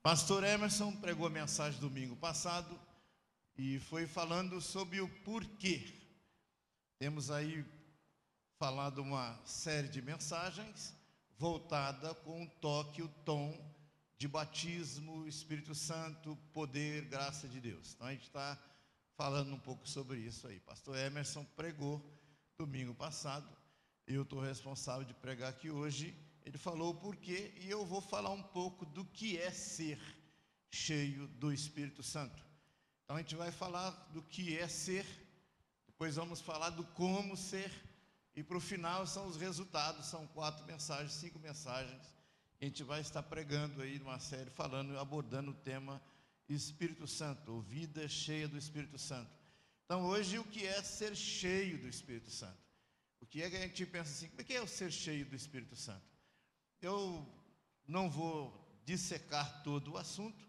Pastor Emerson pregou a mensagem domingo passado e foi falando sobre o porquê. Temos aí falado uma série de mensagens voltada com o toque, o tom de batismo, Espírito Santo, poder, graça de Deus. Então a gente está falando um pouco sobre isso aí. Pastor Emerson pregou domingo passado, eu estou responsável de pregar aqui hoje. Ele falou o porquê e eu vou falar um pouco do que é ser cheio do Espírito Santo. Então a gente vai falar do que é ser, depois vamos falar do como ser, e para o final são os resultados. São 4 mensagens, 5 mensagens, que a gente vai estar pregando aí numa série, falando, abordando o tema Espírito Santo, ou vida cheia do Espírito Santo. Então hoje, o que é ser cheio do Espírito Santo? O que é que a gente pensa assim, como é que é o ser cheio do Espírito Santo? Eu não vou dissecar todo o assunto,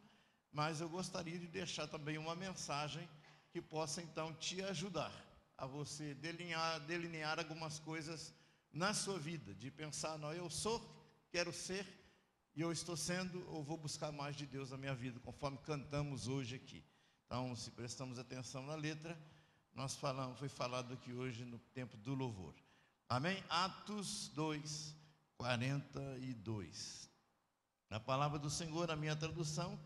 mas eu gostaria de deixar também uma mensagem que possa então te ajudar a você delinear algumas coisas na sua vida, de pensar, não, eu sou, quero ser, e eu estou sendo, ou vou buscar mais de Deus na minha vida, conforme cantamos hoje aqui. Então, se prestamos atenção na letra, foi falado aqui hoje no tempo do louvor. Amém? Atos 2, 42. A palavra do Senhor, a minha tradução,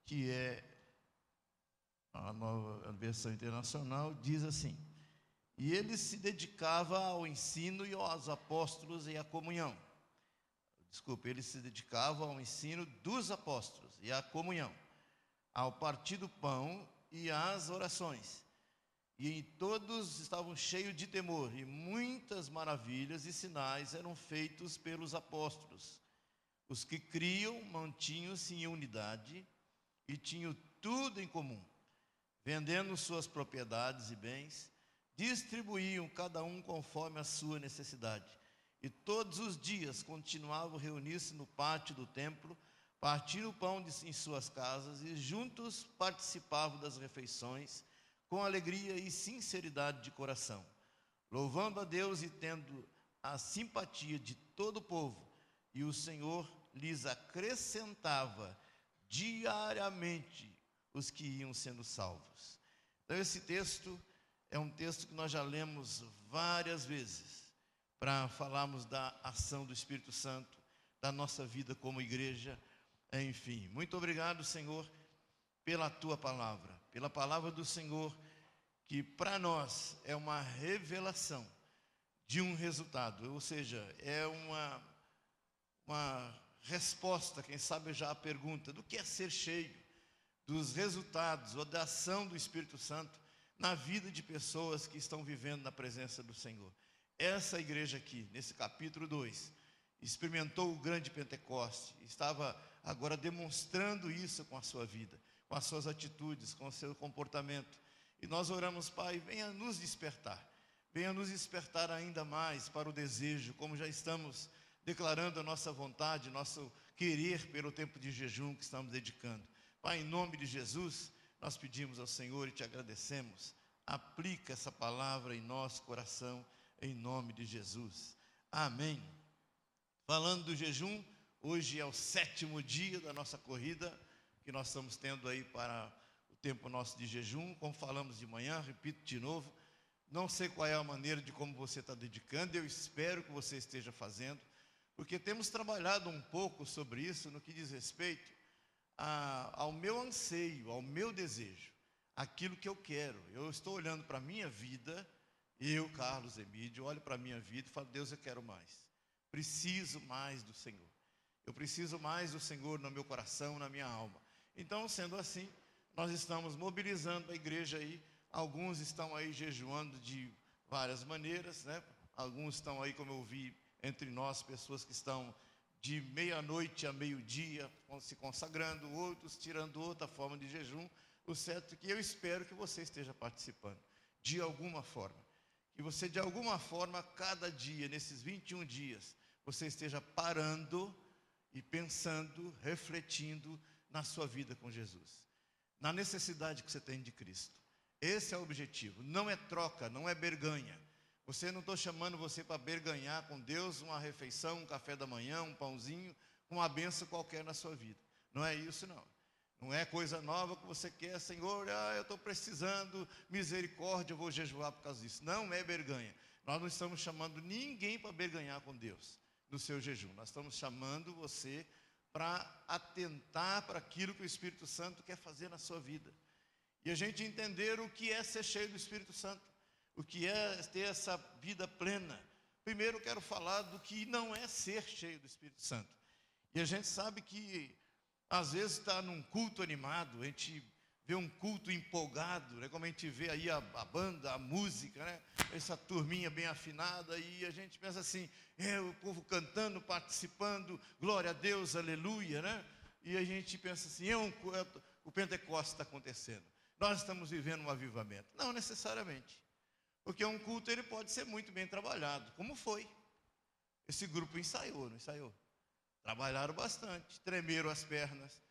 que é a nova versão internacional, diz assim: e ele se dedicava ao ensino e aos apóstolos e à comunhão. Ele se dedicava ao ensino dos apóstolos e à comunhão, ao partir do pão e às orações. E todos estavam cheios de temor, e muitas maravilhas e sinais eram feitos pelos apóstolos. Os que criam mantinham-se em unidade e tinham tudo em comum. Vendendo suas propriedades e bens, distribuíam cada um conforme a sua necessidade. E todos os dias continuavam a reunir-se no pátio do templo, partindo o pão em suas casas, e juntos participavam das refeições, com alegria e sinceridade de coração, louvando a Deus e tendo a simpatia de todo o povo, e o Senhor lhes acrescentava diariamente os que iam sendo salvos. Então esse texto é um texto que nós já lemos várias vezes, para falarmos da ação do Espírito Santo, da nossa vida como igreja, enfim. Muito obrigado, Senhor, pela Tua palavra, pela palavra do Senhor, que para nós é uma revelação de um resultado, ou seja, é uma resposta, quem sabe já a pergunta, do que é ser cheio, dos resultados ou da ação do Espírito Santo na vida de pessoas que estão vivendo na presença do Senhor. Essa igreja aqui, nesse capítulo 2, experimentou o grande Pentecoste, estava agora demonstrando isso com a sua vida, com as suas atitudes, com o seu comportamento. E nós oramos, Pai, venha nos despertar ainda mais para o desejo, como já estamos declarando a nossa vontade, nosso querer pelo tempo de jejum que estamos dedicando. Pai, em nome de Jesus, nós pedimos ao Senhor e te agradecemos. Aplica essa palavra em nosso coração, em nome de Jesus. Amém. Falando do jejum, hoje é o 7º dia da nossa corrida, que nós estamos tendo aí para o tempo nosso de jejum. Como falamos de manhã, repito de novo, não sei qual é a maneira de como você está dedicando, eu espero que você esteja fazendo, porque temos trabalhado um pouco sobre isso no que diz respeito ao meu anseio, ao meu desejo, aquilo que eu quero. Eu estou olhando para a minha vida, eu, Carlos Emídio, olho para a minha vida e falo, Deus, eu quero mais, preciso mais do Senhor, eu preciso mais do Senhor no meu coração, na minha alma. Então, sendo assim, nós estamos mobilizando a igreja aí. Alguns estão aí jejuando de várias maneiras, né? Alguns estão aí, como eu vi entre nós, pessoas que estão de meia-noite a meio-dia se consagrando, outros tirando outra forma de jejum. O certo é que eu espero que você esteja participando de alguma forma, que você de alguma forma, cada dia, nesses 21 dias, você esteja parando e pensando, refletindo na sua vida com Jesus, na necessidade que você tem de Cristo. Esse é o objetivo, não é troca, não é berganha. Não estou chamando você para berganhar com Deus uma refeição, um café da manhã, um pãozinho, uma bênção qualquer na sua vida. Não é isso, não. Não é coisa nova que você quer, Senhor, eu estou precisando, misericórdia, eu vou jejuar por causa disso. Não é berganha. Nós não estamos chamando ninguém para berganhar com Deus no seu jejum. Nós estamos chamando você para atentar para aquilo que o Espírito Santo quer fazer na sua vida. E a gente entender o que é ser cheio do Espírito Santo, o que é ter essa vida plena. Primeiro eu quero falar do que não é ser cheio do Espírito Santo. E a gente sabe que às vezes está num culto animado, a gente vê um culto empolgado, né? Como a gente vê aí a banda, a música, né? Essa turminha bem afinada, e a gente pensa assim, o povo cantando, participando, glória a Deus, aleluia, né? E a gente pensa assim, o Pentecostes está acontecendo, nós estamos vivendo um avivamento. Não necessariamente, porque um culto ele pode ser muito bem trabalhado, como foi. Esse grupo ensaiou, não ensaiou? Trabalharam bastante, tremeram as pernas,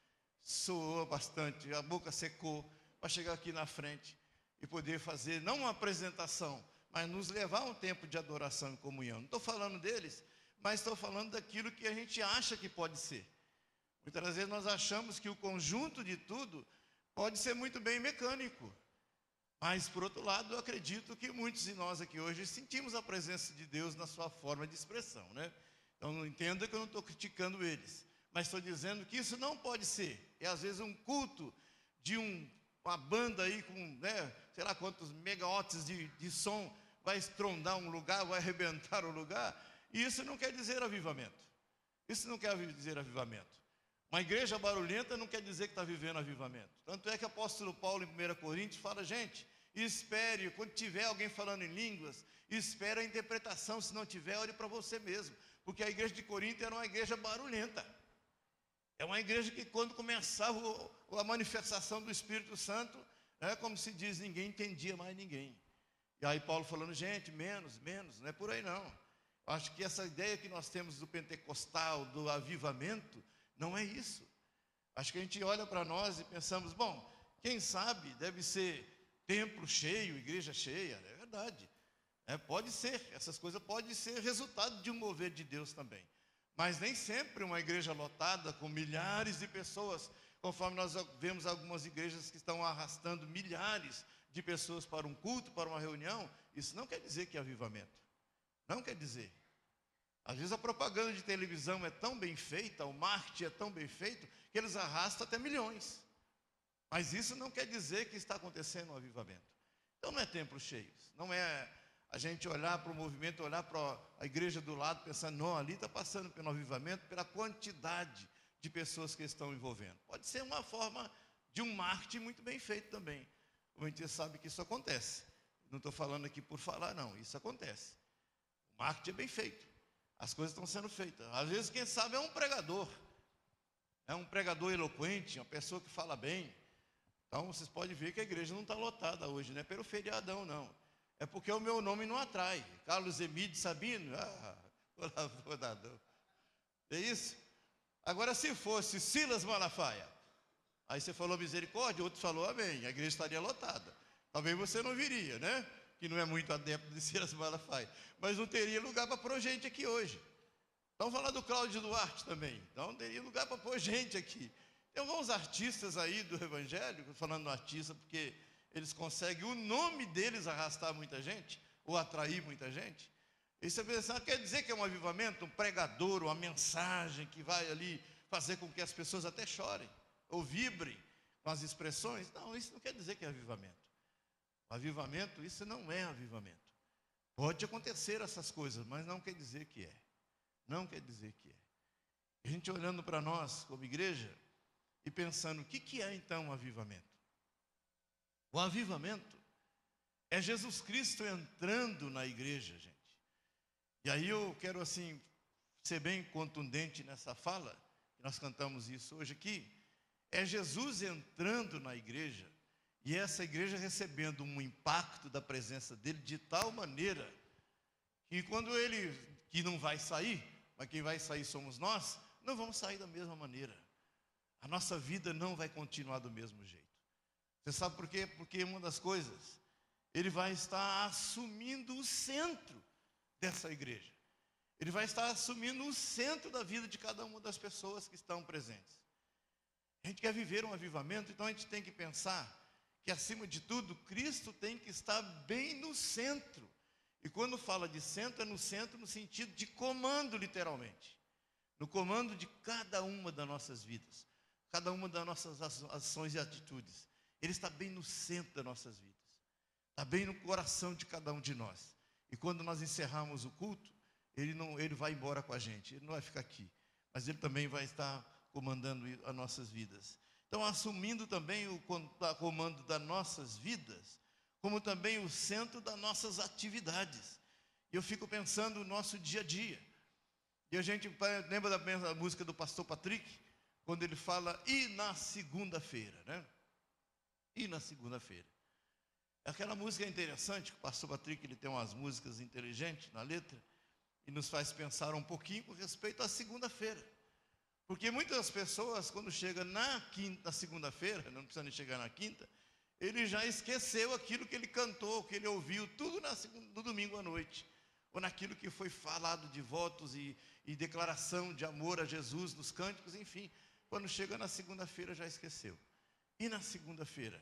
soou bastante, a boca secou, para chegar aqui na frente e poder fazer, não uma apresentação, mas nos levar a um tempo de adoração e comunhão. Não estou falando deles, mas estou falando daquilo que a gente acha que pode ser. Muitas vezes nós achamos que o conjunto de tudo pode ser muito bem mecânico. Mas, por outro lado, eu acredito que muitos de nós aqui hoje sentimos a presença de Deus na sua forma de expressão, né? Então, não entenda que eu não estou criticando eles, mas estou dizendo que isso não pode ser. É, às vezes, um culto de uma banda aí com, né, sei lá quantos megawatts de som, vai estrondar um lugar, vai arrebentar o lugar, e isso não quer dizer avivamento. Isso não quer dizer avivamento. Uma igreja barulhenta não quer dizer que está vivendo avivamento. Tanto é que o apóstolo Paulo, em 1 Coríntios, fala, gente, espere, quando tiver alguém falando em línguas, espere a interpretação, se não tiver, ore para você mesmo. Porque a igreja de Corinto era uma igreja barulhenta. É uma igreja que quando começava a manifestação do Espírito Santo, como se diz, ninguém entendia mais ninguém. E aí Paulo falando, gente, menos, não é por aí não. Eu acho que essa ideia que nós temos do pentecostal, do avivamento, não é isso. Acho que a gente olha para nós e pensamos, bom, quem sabe deve ser templo cheio, igreja cheia, é verdade. Pode ser, essas coisas podem ser resultado de um mover de Deus também. Mas nem sempre uma igreja lotada com milhares de pessoas, conforme nós vemos algumas igrejas que estão arrastando milhares de pessoas para um culto, para uma reunião, isso não quer dizer que é avivamento. Não quer dizer. Às vezes a propaganda de televisão é tão bem feita, o marketing é tão bem feito, que eles arrastam até milhões. Mas isso não quer dizer que está acontecendo um avivamento. Então não é templos cheios, não é a gente olhar para o movimento, olhar para a igreja do lado, pensando, não, ali está passando pelo avivamento, pela quantidade de pessoas que estão envolvendo. Pode ser uma forma de um marketing muito bem feito também. A gente sabe que isso acontece. Não estou falando aqui por falar, não, isso acontece. O marketing é bem feito. As coisas estão sendo feitas. Às vezes, quem sabe, é um pregador eloquente, uma pessoa que fala bem. Então, vocês podem ver que a igreja não está lotada hoje, não é pelo feriadão, não. É porque o meu nome não atrai. Carlos Emílio Sabino, colaborador. É isso? Agora, se fosse Silas Malafaia, aí você falou misericórdia, outro falou amém, a igreja estaria lotada. Talvez você não viria, né? Que não é muito adepto de Silas Malafaia, mas não teria lugar para pôr gente aqui hoje. Então, falar do Cláudio Duarte também, então não teria lugar para pôr gente aqui. Tem alguns artistas aí do evangelho, falando no artista, porque eles conseguem o nome deles arrastar muita gente, ou atrair muita gente. E você pensa, quer dizer que é um avivamento, um pregador, uma mensagem que vai ali fazer com que as pessoas até chorem, ou vibrem com as expressões? Não, isso não quer dizer que é avivamento. Avivamento, isso não é avivamento. Pode acontecer essas coisas, mas não quer dizer que é. Não quer dizer que é. A gente olhando para nós como igreja e pensando, o que é então um avivamento? O avivamento é Jesus Cristo entrando na igreja, gente. E aí eu quero assim ser bem contundente nessa fala, que nós cantamos isso hoje aqui. É Jesus entrando na igreja, e essa igreja recebendo um impacto da presença dele de tal maneira que quando ele, que não vai sair, mas quem vai sair somos nós, não vamos sair da mesma maneira. A nossa vida não vai continuar do mesmo jeito. Você sabe por quê? Porque uma das coisas, ele vai estar assumindo o centro dessa igreja. Ele vai estar assumindo o centro da vida de cada uma das pessoas que estão presentes. A gente quer viver um avivamento, então a gente tem que pensar que, acima de tudo, Cristo tem que estar bem no centro. E quando fala de centro, é no centro no sentido de comando, literalmente. No comando de cada uma das nossas vidas, cada uma das nossas ações e atitudes. Ele está bem no centro das nossas vidas. Está bem no coração de cada um de nós. E quando nós encerrarmos o culto, ele vai embora com a gente. Ele não vai ficar aqui, mas ele também vai estar comandando as nossas vidas. Então, assumindo também o comando das nossas vidas, como também o centro das nossas atividades. Eu fico pensando no nosso dia a dia. E a gente lembra da música do pastor Patrick, quando ele fala, e na segunda-feira, né? E na segunda-feira. Aquela música é interessante, que o pastor Patrick ele tem umas músicas inteligentes na letra, e nos faz pensar um pouquinho com respeito à segunda-feira. Porque muitas pessoas, quando chegam na segunda-feira, não precisa nem chegar na quinta, ele já esqueceu aquilo que ele cantou, que ele ouviu, tudo no domingo à noite. Ou naquilo que foi falado de votos e declaração de amor a Jesus nos cânticos, enfim. Quando chega na segunda-feira, já esqueceu. E na segunda-feira,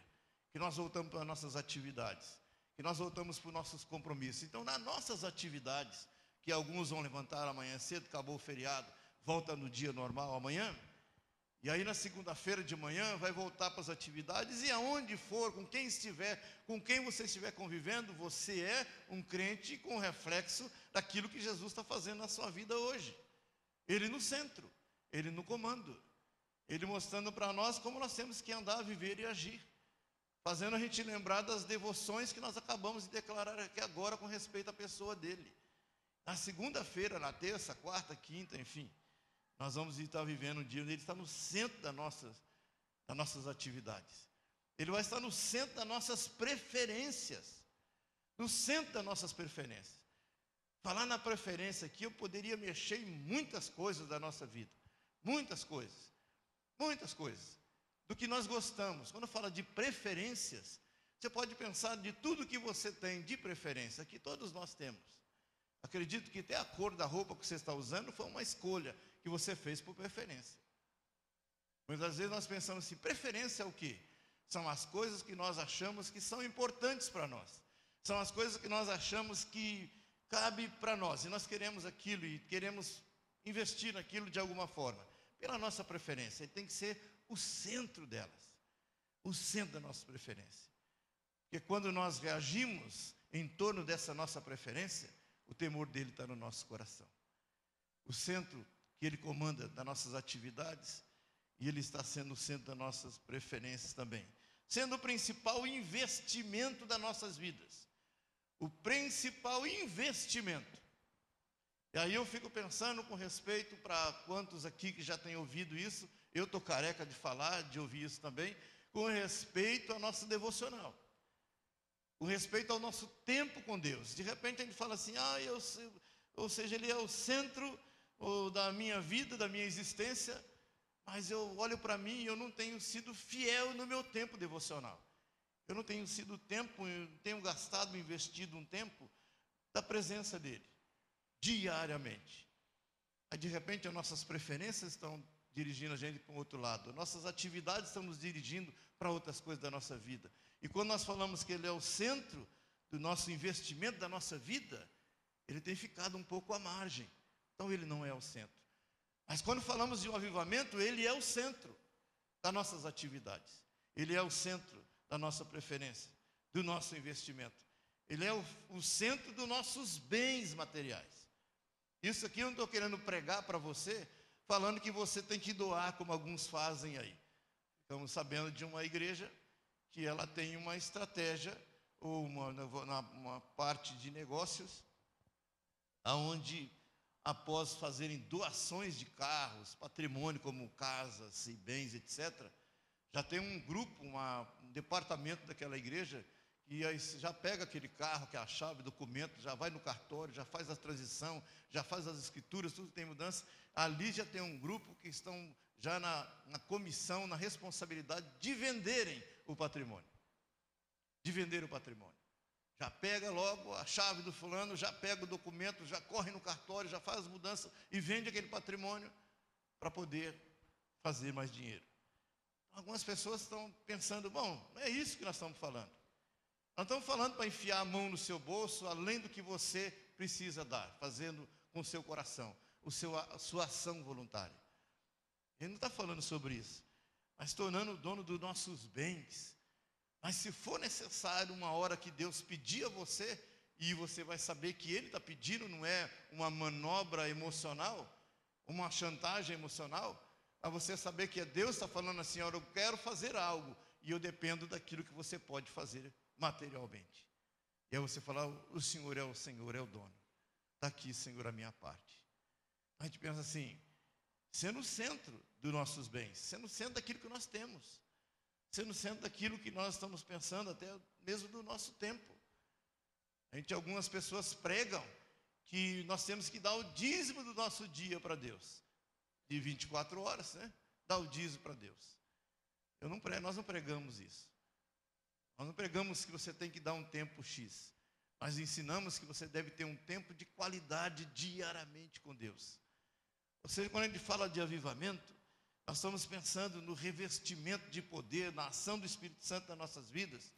que nós voltamos para as nossas atividades, que nós voltamos para os nossos compromissos. Então, nas nossas atividades, que alguns vão levantar amanhã cedo, acabou o feriado, volta no dia normal amanhã, e aí na segunda-feira de manhã vai voltar para as atividades, e aonde for, com quem você estiver convivendo, você é um crente com reflexo daquilo que Jesus está fazendo na sua vida hoje. Ele no centro, ele no comando, ele mostrando para nós como nós temos que andar, viver e agir, fazendo a gente lembrar das devoções que nós acabamos de declarar aqui agora com respeito à pessoa dele. Na segunda-feira, na terça, quarta, quinta, enfim, nós vamos estar vivendo um dia onde ele está no centro das nossas atividades. Ele vai estar no centro das nossas preferências. No centro das nossas preferências. Falar na preferência aqui, eu poderia mexer em muitas coisas da nossa vida. Muitas coisas. Muitas coisas. Do que nós gostamos. Quando fala de preferências, você pode pensar de tudo que você tem de preferência, que todos nós temos. Acredito que até a cor da roupa que você está usando foi uma escolha que você fez por preferência. Muitas vezes nós pensamos assim, preferência é o quê? São as coisas que nós achamos que são importantes para nós. São as coisas que nós achamos que cabe para nós. E nós queremos aquilo e queremos investir naquilo de alguma forma. Pela nossa preferência. Ele tem que ser o centro delas. O centro da nossa preferência. Porque quando nós reagimos em torno dessa nossa preferência, o temor dele está no nosso coração. O centro que ele comanda das nossas atividades, e ele está sendo o centro das nossas preferências também. Sendo o principal investimento das nossas vidas. O principal investimento. E aí eu fico pensando com respeito para quantos aqui que já têm ouvido isso, eu estou careca de falar, de ouvir isso também, com respeito ao nosso devocional. Com respeito ao nosso tempo com Deus. De repente a gente fala assim, ou seja, ele é o centro da minha vida, da minha existência, mas eu olho para mim e eu não tenho sido fiel no meu tempo devocional. Eu não tenho sido tenho gastado, investido um tempo da presença dele, diariamente. Aí de repente as nossas preferências estão dirigindo a gente para o outro lado, nossas atividades estão nos dirigindo para outras coisas da nossa vida. E quando nós falamos que ele é o centro do nosso investimento, da nossa vida, ele tem ficado um pouco à margem. Então ele não é o centro. Mas quando falamos de um avivamento, ele é o centro das nossas atividades. Ele é o centro da nossa preferência, do nosso investimento. Ele é o centro dos nossos bens materiais. Isso aqui eu não estou querendo pregar para você, falando que você tem que doar, como alguns fazem aí. Estamos sabendo de uma igreja que ela tem uma estratégia, ou uma parte de negócios, onde, após fazerem doações de carros, patrimônio como casas e bens, etc., já tem um grupo, um departamento daquela igreja, que aí já pega aquele carro, que é a chave, documento, já vai no cartório, já faz a transição, já faz as escrituras, tudo tem mudança. Ali já tem um grupo que estão já na comissão, na responsabilidade de venderem o patrimônio. De vender o patrimônio. Já pega logo a chave do fulano, já pega o documento, já corre no cartório, já faz as mudanças e vende aquele patrimônio para poder fazer mais dinheiro. Algumas pessoas estão pensando, bom, não é isso que nós estamos falando. Nós estamos falando para enfiar a mão no seu bolso, além do que você precisa dar, fazendo com o seu coração, a sua ação voluntária. Ele não está falando sobre isso, mas tornando o dono dos nossos bens. Mas se for necessário uma hora que Deus pedir a você, e você vai saber que Ele está pedindo, não é uma manobra emocional, uma chantagem emocional, a você saber que Deus está falando assim, olha, eu quero fazer algo, e eu dependo daquilo que você pode fazer materialmente. E aí você fala, o Senhor, é o dono. Está aqui, Senhor, a minha parte. A gente pensa assim, sendo o centro dos nossos bens, sendo o centro daquilo que nós temos, sendo o centro daquilo que nós estamos pensando, até mesmo do nosso tempo. Algumas pessoas pregam que nós temos que dar o dízimo do nosso dia para Deus, de 24 horas, né? Dar o dízimo para Deus. Nós não pregamos isso. Nós não pregamos que você tem que dar um tempo X. Nós ensinamos que você deve ter um tempo de qualidade diariamente com Deus. Ou seja, quando a gente fala de avivamento, nós estamos pensando no revestimento de poder, na ação do Espírito Santo nas nossas vidas,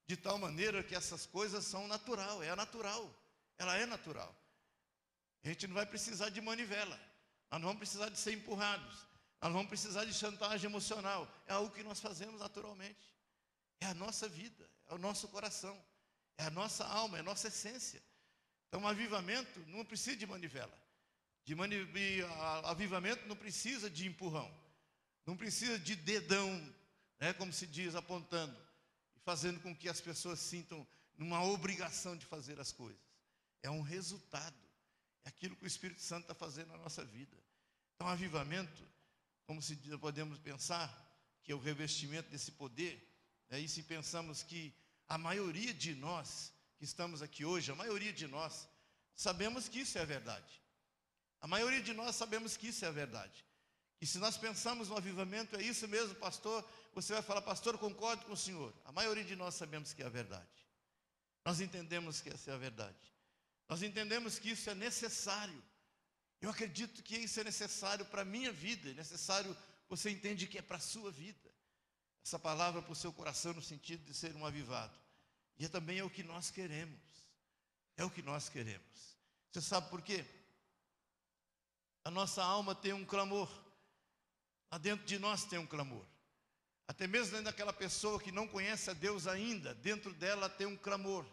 de tal maneira que essas coisas são natural, ela é natural. A gente não vai precisar de manivela, nós não vamos precisar de ser empurrados, nós não vamos precisar de chantagem emocional, é algo que nós fazemos naturalmente. É a nossa vida, é o nosso coração, é a nossa alma, é a nossa essência. Então, o avivamento não precisa de manivela. Avivamento não precisa de empurrão, não precisa de dedão, né, como se diz, apontando e fazendo com que as pessoas sintam uma obrigação de fazer as coisas. É um resultado, é aquilo que o Espírito Santo está fazendo na nossa vida. Então, avivamento, como se podemos pensar que é o revestimento desse poder. E se pensamos que a maioria de nós que estamos aqui hoje, a maioria de nós, sabemos que isso é verdade. A maioria de nós sabemos que isso é verdade. E se nós pensamos no avivamento, é isso mesmo, pastor, você vai falar, pastor, concordo com o senhor. A maioria de nós sabemos que é a verdade. Nós entendemos que essa é a verdade. Nós entendemos que isso é necessário. Eu acredito que isso é necessário para a minha vida, é necessário, você entende que é para a sua vida. Essa palavra para o seu coração no sentido de ser um avivado. E também é o que nós queremos. É o que nós queremos. Você sabe por quê? A nossa alma tem um clamor. Lá dentro de nós tem um clamor. Até mesmo dentro daquela pessoa que não conhece a Deus ainda, dentro dela tem um clamor.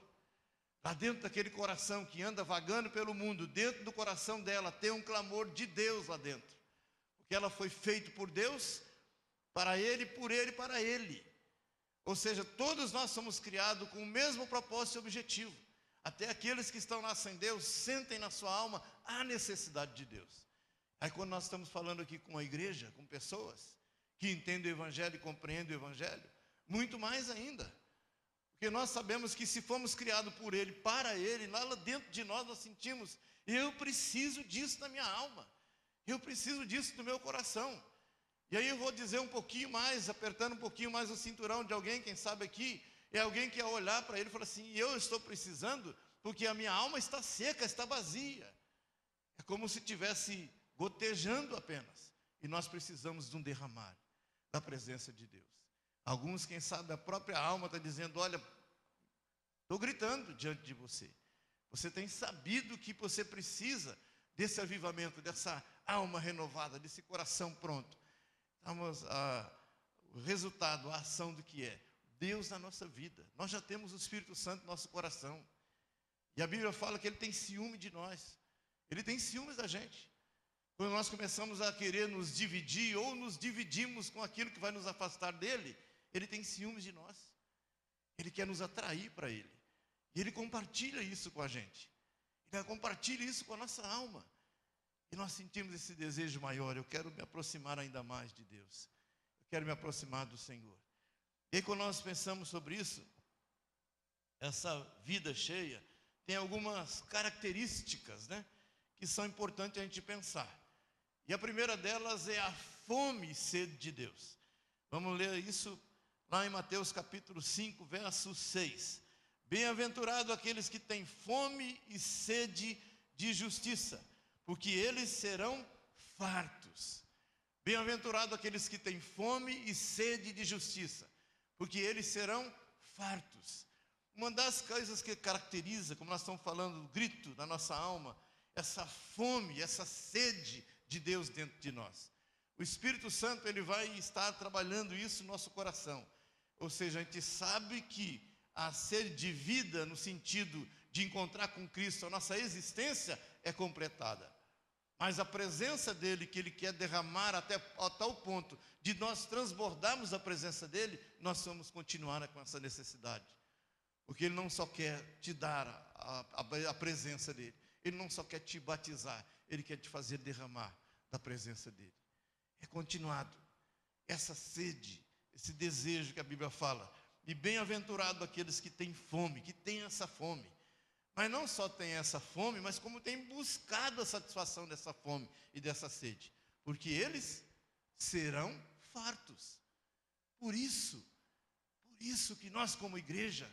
Lá dentro daquele coração que anda vagando pelo mundo, dentro do coração dela tem um clamor de Deus lá dentro. Porque ela foi feita por Deus, para Ele, por Ele e para Ele. Ou seja, todos nós somos criados com o mesmo propósito e objetivo. Até aqueles que estão lá sem Deus, sentem na sua alma a necessidade de Deus. Aí quando nós estamos falando aqui com a igreja, com pessoas que entendem o Evangelho e compreendem o Evangelho, muito mais ainda. Porque nós sabemos que se fomos criados por Ele, para Ele, lá dentro de nós sentimos, eu preciso disso na minha alma. Eu preciso disso no meu coração. E aí eu vou dizer um pouquinho mais, apertando um pouquinho mais o cinturão de alguém, quem sabe aqui, é alguém que ao olhar para ele fala assim, eu estou precisando, porque a minha alma está seca, está vazia. É como se estivesse gotejando apenas. E nós precisamos de um derramar da presença de Deus. Alguns, quem sabe, a própria alma está dizendo, olha, estou gritando diante de você. Você tem sabido que você precisa desse avivamento, dessa alma renovada, desse coração pronto. O resultado, a ação do que é Deus na nossa vida. Nós já temos o Espírito Santo no nosso coração. E a Bíblia fala que Ele tem ciúme de nós. Ele tem ciúmes da gente. Quando nós começamos a querer nos dividir, ou nos dividimos com aquilo que vai nos afastar dEle, Ele tem ciúmes de nós. Ele quer nos atrair para Ele. E Ele compartilha isso com a gente. Ele compartilha isso com a nossa alma. E nós sentimos esse desejo maior, eu quero me aproximar ainda mais de Deus. Eu quero me aproximar do Senhor. E aí quando nós pensamos sobre isso, essa vida cheia tem algumas características, né, que são importantes a gente pensar. E a primeira delas é a fome e sede de Deus. Vamos ler isso lá em Mateus capítulo 5, verso 6. Bem-aventurado aqueles que têm fome e sede de justiça, porque eles serão fartos. Bem-aventurado aqueles que têm fome e sede de justiça, porque eles serão fartos. Uma das coisas que caracteriza, como nós estamos falando, o grito da nossa alma, essa fome, essa sede de Deus dentro de nós. O Espírito Santo, ele vai estar trabalhando isso no nosso coração. Ou seja, a gente sabe que a sede de vida, no sentido de encontrar com Cristo, a nossa existência é completada. Mas a presença dele, que ele quer derramar até a tal ponto de nós transbordarmos a presença dele, nós vamos continuar com essa necessidade. Porque ele não só quer te dar a presença dele, ele não só quer te batizar, ele quer te fazer derramar da presença dele. É continuado. Essa sede, esse desejo que a Bíblia fala. E bem-aventurado aqueles que têm fome, que têm essa fome. Mas não só têm essa fome, mas como têm buscado a satisfação dessa fome e dessa sede. Porque eles serão fartos. Por isso que nós como igreja,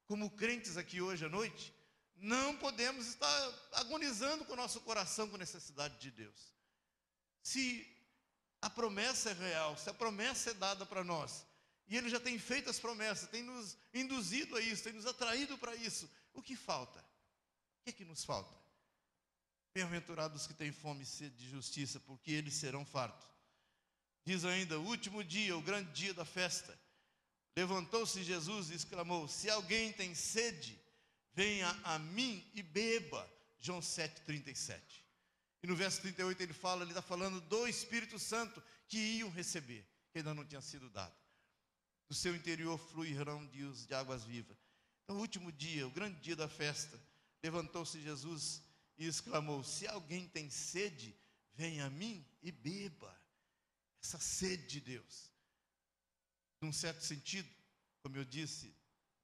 como crentes aqui hoje à noite, não podemos estar agonizando com o nosso coração com necessidade de Deus. Se a promessa é real, se a promessa é dada para nós, e Ele já tem feito as promessas, tem nos induzido a isso, tem nos atraído para isso, o que falta? O que nos falta? Bem-aventurados que têm fome e sede de justiça, porque eles serão fartos. Diz ainda, o último dia, o grande dia da festa, levantou-se Jesus e exclamou, se alguém tem sede, venha a mim e beba. João 7,37. E no verso 38 ele está falando do Espírito Santo que iam receber, que ainda não tinha sido dado. Do seu interior fluirão rios de águas vivas. Então, o último dia, o grande dia da festa, levantou-se Jesus e exclamou, se alguém tem sede, venha a mim e beba. Essa sede de Deus. Num certo sentido, como eu disse,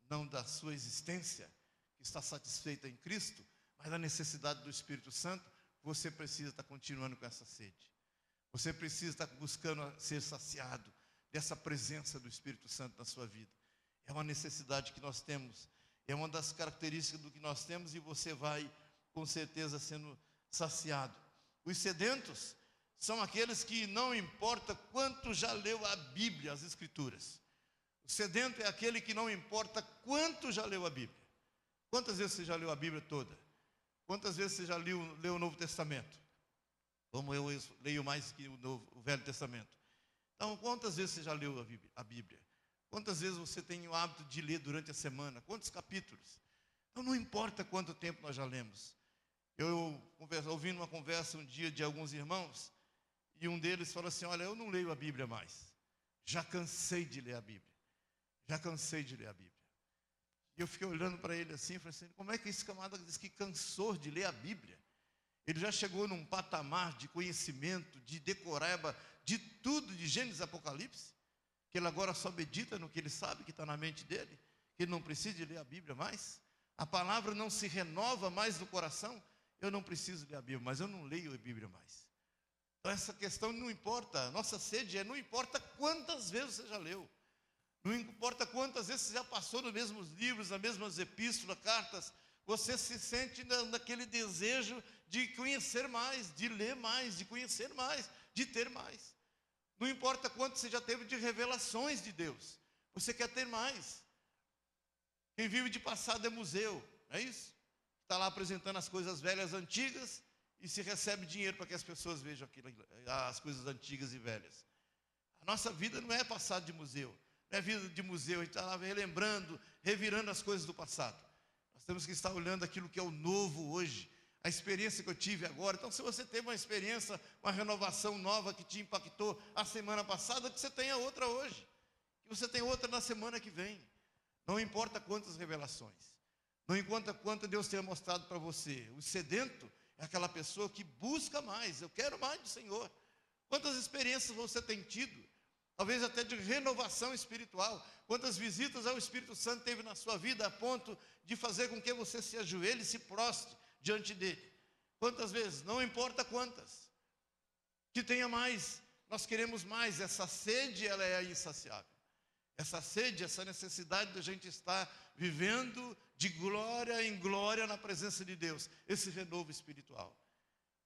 não da sua existência, que está satisfeita em Cristo, mas da necessidade do Espírito Santo, você precisa estar continuando com essa sede. Você precisa estar buscando ser saciado dessa presença do Espírito Santo na sua vida. É uma necessidade que nós temos, é uma das características do que nós temos e você vai, com certeza, sendo saciado. Os sedentos são aqueles que não importa quanto já leu a Bíblia, as Escrituras. O sedento é aquele que não importa quanto já leu a Bíblia. Quantas vezes você já leu a Bíblia toda? Quantas vezes você já leu o Novo Testamento? Como eu leio mais que o Velho Testamento. Então, quantas vezes você já leu a Bíblia? Quantas vezes você tem o hábito de ler durante a semana? Quantos capítulos? Então, não importa quanto tempo nós já lemos. Eu ouvi uma conversa um dia de alguns irmãos, e um deles falou assim, olha, eu não leio a Bíblia mais. Já cansei de ler a Bíblia. Já cansei de ler a Bíblia. E eu fiquei olhando para ele assim, e falei assim, como é que esse camarada diz que cansou de ler a Bíblia? Ele já chegou num patamar de conhecimento, de decoreba, de tudo, de Gênesis e Apocalipse, que ele agora só medita no que ele sabe, que está na mente dele, que ele não precisa de ler a Bíblia mais. A palavra não se renova mais no coração. Eu não preciso ler a Bíblia, mas eu não leio a Bíblia mais. Então essa questão não importa, a nossa sede não importa quantas vezes você já leu. Não importa quantas vezes você já passou nos mesmos livros, nas mesmas epístolas, cartas, você se sente naquele desejo de conhecer mais, de ler mais, de conhecer mais, de ter mais. Não importa quanto você já teve de revelações de Deus, você quer ter mais. Quem vive de passado é museu, não é isso? Está lá apresentando as coisas velhas, antigas, e se recebe dinheiro para que as pessoas vejam as coisas antigas e velhas. A nossa vida não é passado de museu. Não é vida de museu, a gente está lá relembrando, revirando as coisas do passado. Nós temos que estar olhando aquilo que é o novo hoje, a experiência que eu tive agora. Então, se você teve uma experiência, uma renovação nova que te impactou a semana passada, que você tenha outra hoje, que você tenha outra na semana que vem. Não importa quantas revelações, não importa quanto Deus tenha mostrado para você. O sedento é aquela pessoa que busca mais, eu quero mais do Senhor. Quantas experiências você tem tido? Talvez até de renovação espiritual. Quantas visitas ao Espírito Santo teve na sua vida a ponto de fazer com que você se ajoelhe e se prostre diante dele? Quantas vezes? Não importa quantas. Que tenha mais. Nós queremos mais. Essa sede, ela é insaciável. Essa sede, essa necessidade da gente estar vivendo de glória em glória na presença de Deus. Esse renovo espiritual.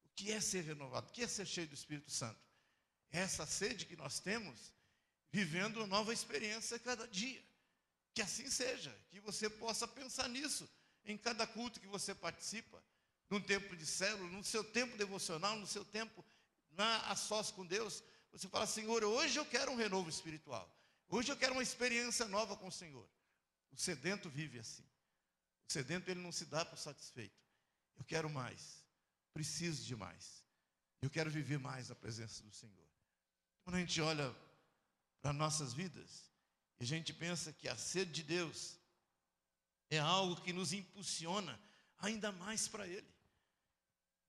O que é ser renovado? O que é ser cheio do Espírito Santo? essa sede que nós temos, vivendo uma nova experiência a cada dia. Que assim seja, que você possa pensar nisso em cada culto que você participa, num tempo de célula, no seu tempo devocional, no seu tempo a sós com Deus. Você fala: Senhor, hoje eu quero um renovo espiritual, hoje eu quero uma experiência nova com o Senhor. O sedento vive assim. O sedento, ele não se dá por satisfeito. Eu quero mais, preciso de mais, eu quero viver mais a presença do Senhor. Quando a gente olha para nossas vidas, e a gente pensa que a sede de Deus é algo que nos impulsiona ainda mais para Ele.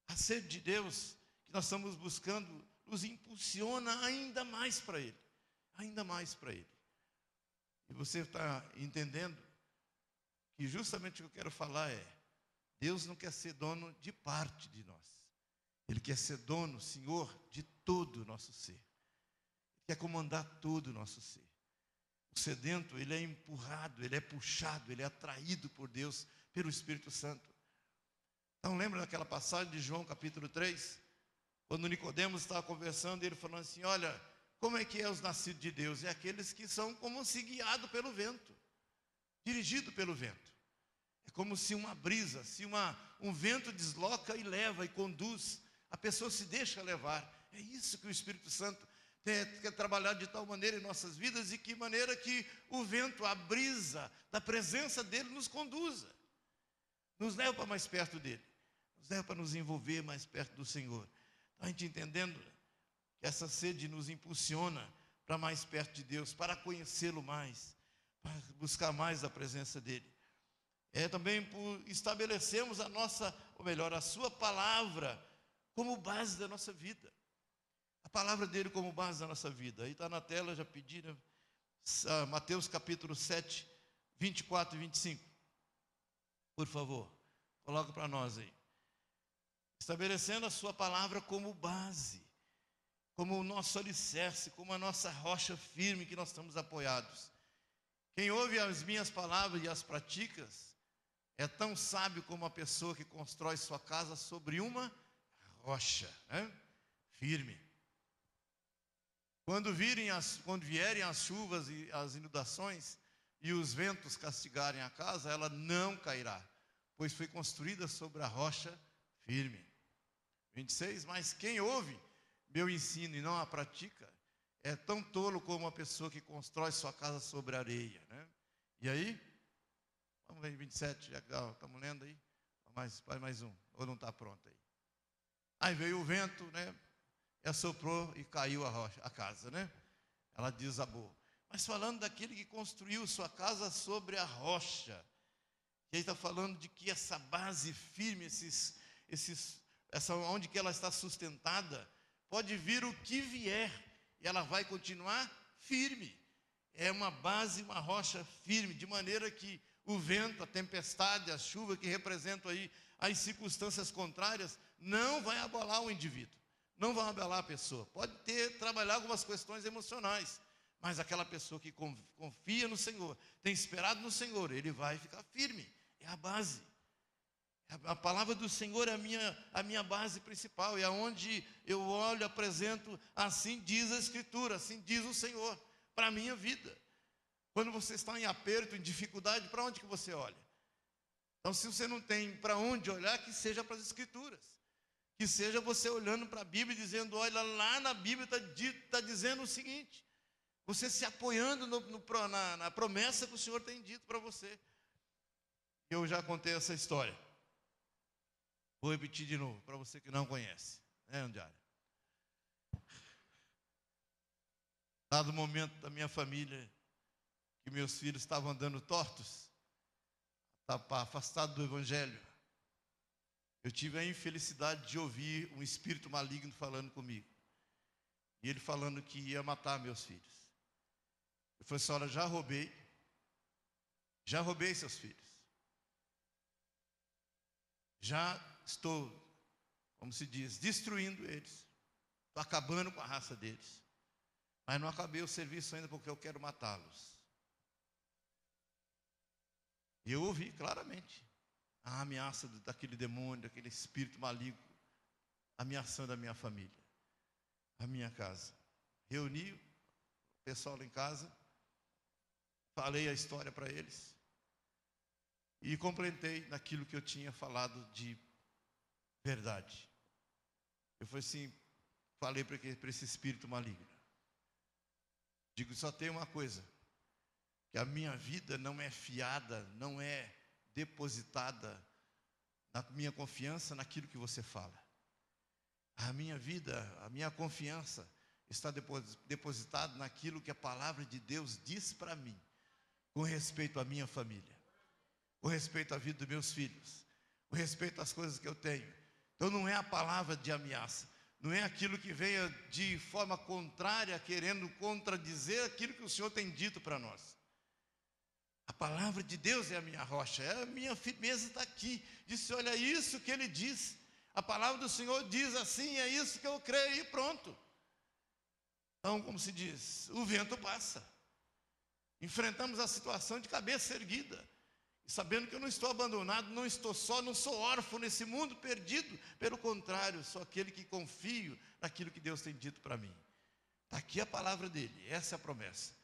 A sede de Deus que nós estamos buscando nos impulsiona ainda mais para Ele. Ainda mais para Ele. E você está entendendo que justamente o que eu quero falar é: Deus não quer ser dono de parte de nós. Ele quer ser dono, Senhor, de todo o nosso ser. Ele quer comandar todo o nosso ser. O sedento, ele é empurrado, ele é puxado, ele é atraído por Deus, pelo Espírito Santo. Então lembra daquela passagem de João capítulo 3? Quando Nicodemos estava conversando, ele falando assim: olha, como é que é os nascidos de Deus? É aqueles que são como se guiados pelo vento, dirigido pelo vento. É como se uma brisa, se um vento desloca e leva e conduz, a pessoa se deixa levar. É isso que o Espírito Santo quer trabalhar de tal maneira em nossas vidas, e que maneira que o vento, a brisa da presença dele nos conduza, nos leva para mais perto dele, nos leva para nos envolver mais perto do Senhor. Então, a gente entendendo que essa sede nos impulsiona para mais perto de Deus, para conhecê-lo mais, para buscar mais a presença dele. É também por estabelecermos a sua palavra como base da nossa vida. A palavra dele como base da nossa vida. Aí está na tela, já pedi, né? Mateus capítulo 7, 24 e 25. Por favor, coloca para nós aí. Estabelecendo a sua palavra como base, como o nosso alicerce, como a nossa rocha firme que nós estamos apoiados. Quem ouve as minhas palavras e as pratica é tão sábio como a pessoa que constrói sua casa sobre uma rocha, né? Firme. Quando vierem as chuvas e as inundações e os ventos castigarem a casa, ela não cairá, pois foi construída sobre a rocha firme. 26, mas quem ouve meu ensino e não a pratica é tão tolo como a pessoa que constrói sua casa sobre a areia, né? E aí, vamos ver 27, já estamos lendo aí, mais um, ou não está pronto aí. Aí veio o vento, né? Assoprou e caiu a casa, né? Ela desabou. Mas falando daquele que construiu sua casa sobre a rocha, e aí está falando de que essa base firme, onde que ela está sustentada, pode vir o que vier, e ela vai continuar firme. É uma base, uma rocha firme, de maneira que o vento, a tempestade, a chuva, que representam aí as circunstâncias contrárias, não vai abalar o indivíduo, não vai abalar a pessoa. Pode trabalhar algumas questões emocionais, mas aquela pessoa que confia no Senhor, tem esperado no Senhor, ele vai ficar firme. É a base. A palavra do Senhor é a minha base principal, e aonde eu olho, apresento, assim diz a Escritura, assim diz o Senhor, para a minha vida. Quando você está em aperto, em dificuldade, para onde que você olha? Então, se você não tem para onde olhar, que seja para as Escrituras, que seja você olhando para a Bíblia e dizendo: olha, lá na Bíblia está dizendo o seguinte, você se apoiando na promessa que o Senhor tem dito para você. Eu já contei essa história, vou repetir de novo, para você que não conhece, né, Andiara? Dado o momento da minha família, que meus filhos estavam andando tortos, afastados do Evangelho, eu tive a infelicidade de ouvir um espírito maligno falando comigo, e ele falando que ia matar meus filhos. Eu falei assim: olha, já roubei seus filhos, já estou, como se diz, destruindo eles, estou acabando com a raça deles, mas não acabei o serviço ainda, porque eu quero matá-los. E eu ouvi claramente a ameaça daquele demônio, daquele espírito maligno, ameaçando a minha família, a minha casa. reuni o pessoal lá em casa, falei a história para eles e complementei naquilo que eu tinha falado de verdade. Eu falei assim, falei para esse espírito maligno. Digo, só tem uma coisa, que a minha vida não é fiada, não é depositada na minha confiança naquilo que você fala. A minha vida, a minha confiança está depositada naquilo que a palavra de Deus diz para mim, com respeito à minha família, com respeito à vida dos meus filhos, com respeito às coisas que eu tenho. Então não é a palavra de ameaça, não é aquilo que venha de forma contrária, querendo contradizer aquilo que o Senhor tem dito para nós. A palavra de Deus é a minha rocha, é a minha firmeza está aqui. Disse, olha, é isso que ele diz. A palavra do Senhor diz assim, é isso que eu creio, e pronto. Então, como se diz, o vento passa. Enfrentamos a situação de cabeça erguida, sabendo que eu não estou abandonado, não estou só, não sou órfão nesse mundo perdido. Pelo contrário, sou aquele que confio naquilo que Deus tem dito para mim. Está aqui a palavra dele, essa é a promessa.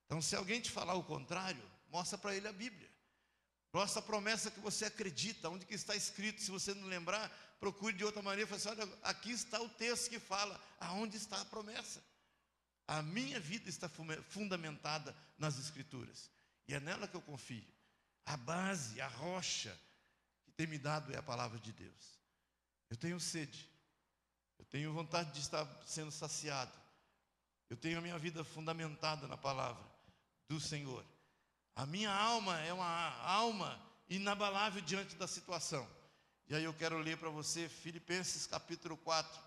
Então, se alguém te falar o contrário, mostra para ele a Bíblia. Mostra a promessa que você acredita, onde que está escrito. Se você não lembrar, procure de outra maneira. Fala assim, olha, aqui está o texto que fala, aonde está a promessa. A minha vida está fundamentada nas Escrituras. E é nela que eu confio. A base, a rocha que tem me dado é a palavra de Deus. Eu tenho sede. Eu tenho vontade de estar sendo saciado. Eu tenho a minha vida fundamentada na palavra do Senhor. A minha alma é uma alma inabalável diante da situação. E aí eu quero ler para você Filipenses capítulo 4,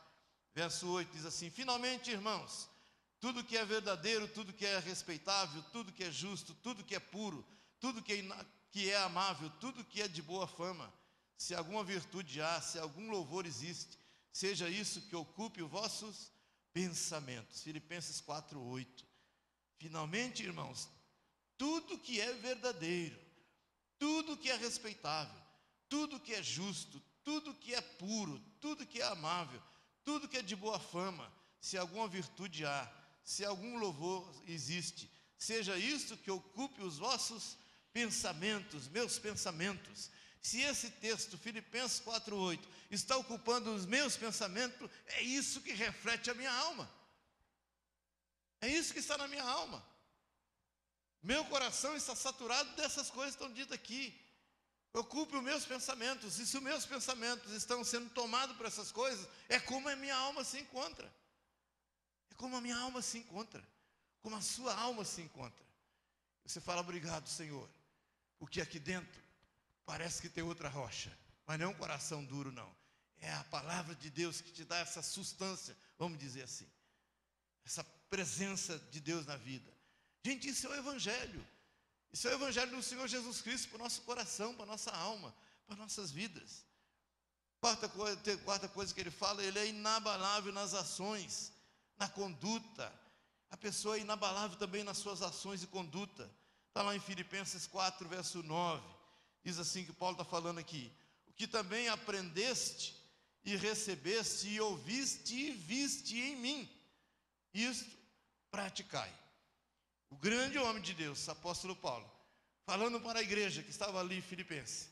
verso 8, diz assim, finalmente, irmãos, tudo que é verdadeiro, tudo que é respeitável, tudo que é justo, tudo que é puro, tudo que é amável, tudo que é de boa fama, se alguma virtude há, se algum louvor existe, seja isso que ocupe os vossos pensamentos. Filipenses 4, 8. Finalmente, irmãos, tudo que é verdadeiro, tudo que é respeitável, tudo que é justo, tudo que é puro, tudo que é amável, tudo que é de boa fama, se alguma virtude há, se algum louvor existe, seja isto que ocupe os vossos pensamentos, meus pensamentos. Se esse texto, Filipenses 4:8, está ocupando os meus pensamentos, é isso que reflete a minha alma. É isso que está na minha alma. Meu coração está saturado dessas coisas que estão ditas aqui. Ocupe os meus pensamentos. E se os meus pensamentos estão sendo tomados por essas coisas, é como a minha alma se encontra. É como a minha alma se encontra. Como a sua alma se encontra. Você fala, obrigado, Senhor. Porque aqui dentro parece que tem outra rocha. Mas não é um coração duro, não. É a palavra de Deus que te dá essa substância, vamos dizer assim. Essa presença de Deus na vida. Gente, isso é o Evangelho. Isso é o Evangelho do Senhor Jesus Cristo para o nosso coração, para a nossa alma, para nossas vidas. Quarta coisa que ele fala, ele é inabalável nas ações, na conduta. A pessoa é inabalável também nas suas ações e conduta. Está lá em Filipenses 4, verso 9. Diz assim que Paulo está falando aqui. O que também aprendeste e recebeste e ouviste e viste em mim, isto praticai. O grande homem de Deus, apóstolo Paulo, falando para a igreja que estava ali em Filipenses,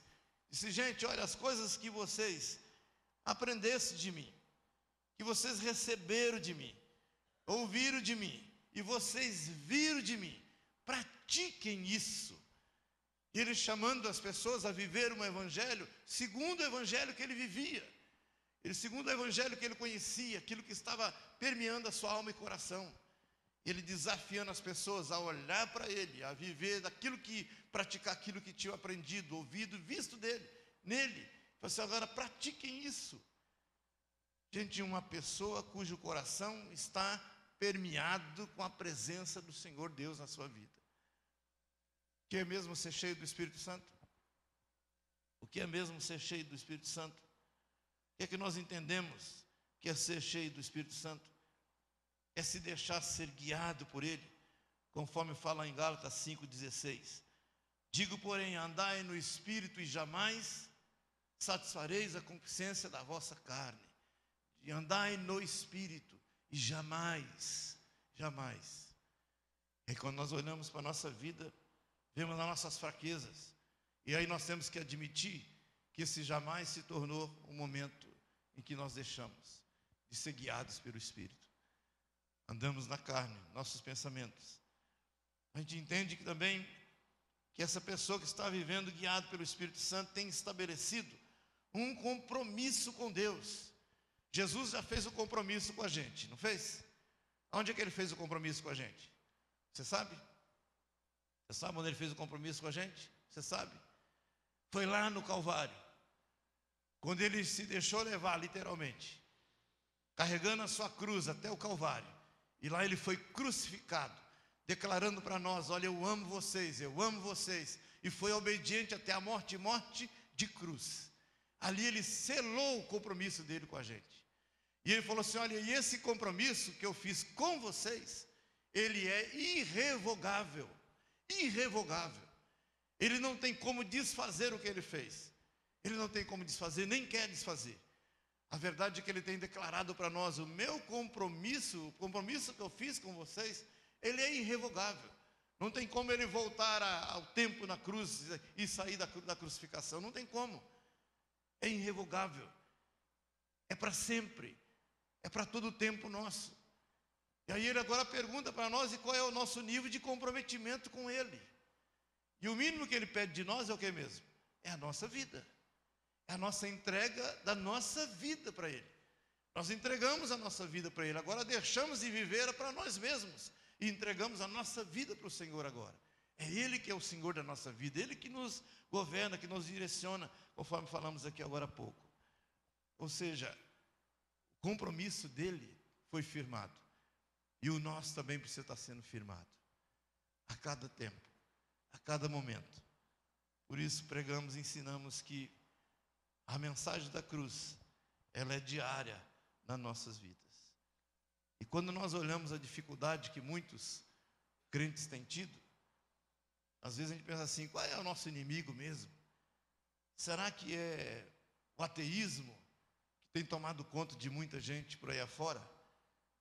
disse, gente, olha, as coisas que vocês aprendessem de mim, que vocês receberam de mim, ouviram de mim, e vocês viram de mim, pratiquem isso. Ele chamando as pessoas a viver um evangelho, segundo o evangelho que ele vivia, segundo o evangelho que ele conhecia, aquilo que estava permeando a sua alma e coração. Ele desafiando as pessoas a olhar para ele, a viver daquilo que, praticar aquilo que tinham aprendido, ouvido, visto nele. Falei assim, agora pratiquem isso. Gente, uma pessoa cujo coração está permeado com a presença do Senhor Deus na sua vida. O que é mesmo ser cheio do Espírito Santo? O que é mesmo ser cheio do Espírito Santo? O que é que nós entendemos que é ser cheio do Espírito Santo? É se deixar ser guiado por Ele, conforme fala em Gálatas 5,16. Digo, porém, andai no Espírito e jamais satisfareis a concupiscência da vossa carne. E andai no Espírito e jamais, Jamais. E quando nós olhamos para a nossa vida, vemos as nossas fraquezas. E aí nós temos que admitir que esse jamais se tornou um momento em que nós deixamos de ser guiados pelo Espírito. Andamos na carne, nossos pensamentos. A gente entende que também que essa pessoa que está vivendo guiado pelo Espírito Santo tem estabelecido um compromisso com Deus. Jesus já fez o compromisso com a gente, não fez? Onde é que ele fez o compromisso com a gente? Você sabe? Você sabe onde ele fez o compromisso com a gente? Você sabe? Foi lá no Calvário, quando ele se deixou levar, literalmente, carregando a sua cruz até o Calvário, e lá ele foi crucificado, declarando para nós: olha, eu amo vocês, e foi obediente até a morte, morte de cruz. Ali ele selou o compromisso dele com a gente, e ele falou assim: olha, e esse compromisso que eu fiz com vocês, ele é irrevogável, irrevogável. Ele não tem como desfazer o que ele fez. Ele não tem como desfazer, nem quer desfazer. A verdade é que ele tem declarado para nós: o meu compromisso, o compromisso que eu fiz com vocês, ele é irrevogável. Não tem como ele voltar ao tempo na cruz e sair da crucificação. Não tem como. É irrevogável. É para sempre. É para todo o tempo nosso. E aí ele agora pergunta para nós: e qual é o nosso nível de comprometimento com ele? E o mínimo que ele pede de nós é o que mesmo? É a nossa vida. É a nossa entrega da nossa vida para ele. Nós entregamos a nossa vida para ele, agora deixamos de viver para nós mesmos e entregamos a nossa vida para o Senhor agora. É ele que é o Senhor da nossa vida, ele que nos governa, que nos direciona, conforme falamos aqui agora há pouco. Ou seja, o compromisso dele foi firmado, e o nosso também precisa estar sendo firmado, a cada tempo, a cada momento. Por isso pregamos e ensinamos que a mensagem da cruz, ela é diária nas nossas vidas. E quando nós olhamos a dificuldade que muitos crentes têm tido, às vezes a gente pensa assim: qual é o nosso inimigo mesmo? Será que é o ateísmo que tem tomado conta de muita gente por aí afora?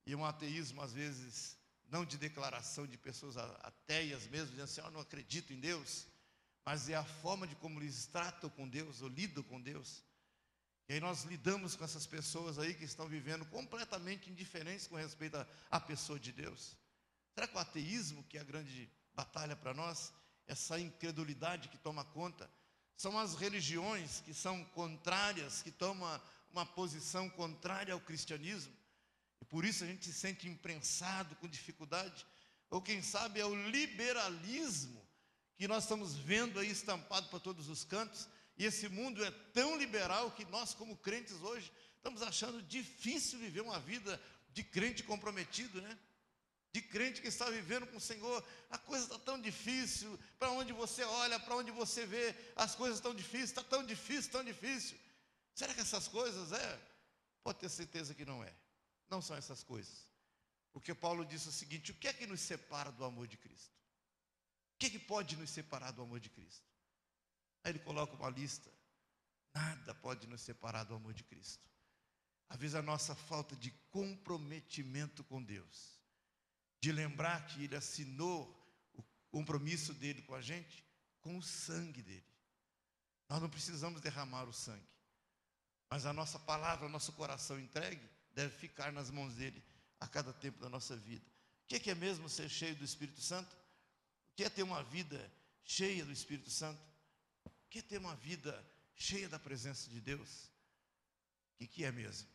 E um ateísmo, às vezes, não de declaração de pessoas ateias mesmo, dizendo assim: eu não acredito em Deus, mas é a forma de como eles tratam com Deus, ou lidam com Deus. E aí nós lidamos com essas pessoas aí que estão vivendo completamente indiferentes com respeito à pessoa de Deus. Será que o ateísmo, que é a grande batalha para nós, essa incredulidade que toma conta, são as religiões que são contrárias, que tomam uma posição contrária ao cristianismo, e por isso a gente se sente imprensado, com dificuldade? Ou quem sabe é o liberalismo que nós estamos vendo aí estampado para todos os cantos, e esse mundo é tão liberal que nós, como crentes hoje, estamos achando difícil viver uma vida de crente comprometido, né? De crente que está vivendo com o Senhor. A coisa está tão difícil, para onde você olha, para onde você vê, as coisas estão difíceis, está tão difícil, tão difícil. Será que essas coisas Pode ter certeza que não é. Não são essas coisas. Porque Paulo disse o seguinte: o que é que nos separa do amor de Cristo? O que é que pode nos separar do amor de Cristo? Aí ele coloca uma lista: nada pode nos separar do amor de Cristo. Às vezes a nossa falta de comprometimento com Deus, de lembrar que Ele assinou o compromisso dele com a gente, com o sangue dele. Nós não precisamos derramar o sangue, mas a nossa palavra, o nosso coração entregue, deve ficar nas mãos dele a cada tempo da nossa vida. O que é mesmo ser cheio do Espírito Santo? O que é ter uma vida cheia do Espírito Santo? O que é ter uma vida cheia da presença de Deus? O que é mesmo?